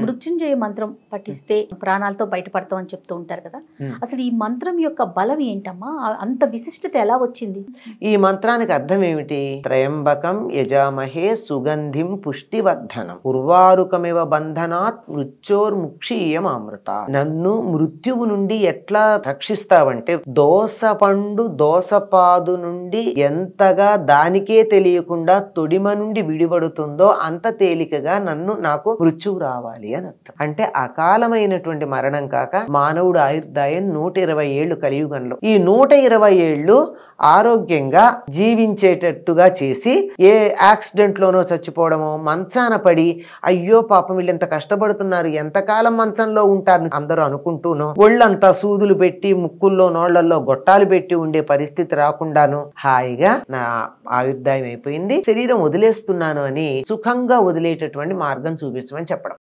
మృత్యుంజయ మంత్రం పఠిస్తే ప్రాణాలతో బయటపడతాం అని చెప్తూ ఉంటారు కదా. అసలు ఈ మంత్రం యొక్క బలం ఏంటమ్మా? అంత విశిష్టత ఎలా వచ్చింది? ఈ మంత్రానికి అర్థం ఏమిటి? త్రయంబకం యజామహే సుగంధిం పుష్టివర్ధనం ఉర్వారుకమివ బంధనాత్ మృత్యోర్ముక్షీయం అమృత. నన్ను మృత్యువు నుండి ఎట్లా రక్షిస్తావంటే, దోసపండు దోసపాదు నుండి ఎంతగా దానికే తెలియకుండా తొడిమ నుండి విడిపడుతుందో అంత తేలికగా నాకు మృత్యువు రావాలి అని అర్థం. అంటే అకాలమైనటువంటి మరణం కాక మానవుడు ఆయుర్దాయం 120 ఏళ్ళు కలియుగంలో, ఈ 120 ఏళ్ళు ఆరోగ్యంగా జీవించేటట్టుగా చేసి, ఏ యాక్సిడెంట్ లోనో చచ్చిపోవడమో, మంచాన పడి అయ్యో పాపం వీళ్ళు ఎంత కష్టపడుతున్నారు, ఎంతకాలం మంచంలో ఉంటారు అందరూ అనుకుంటూనో, ఒళ్ళంతా సూదులు పెట్టి ముక్కుల్లో నోళ్లలో గొట్టాలు పెట్టి ఉండే పరిస్థితి రాకుండాను హాయిగా నా ఆయుర్దాయం అయిపోయింది, శరీరం వదిలేస్తున్నాను అని సుఖంగా వదిలేటటువంటి మార్గం చూపించమని చెప్పడం.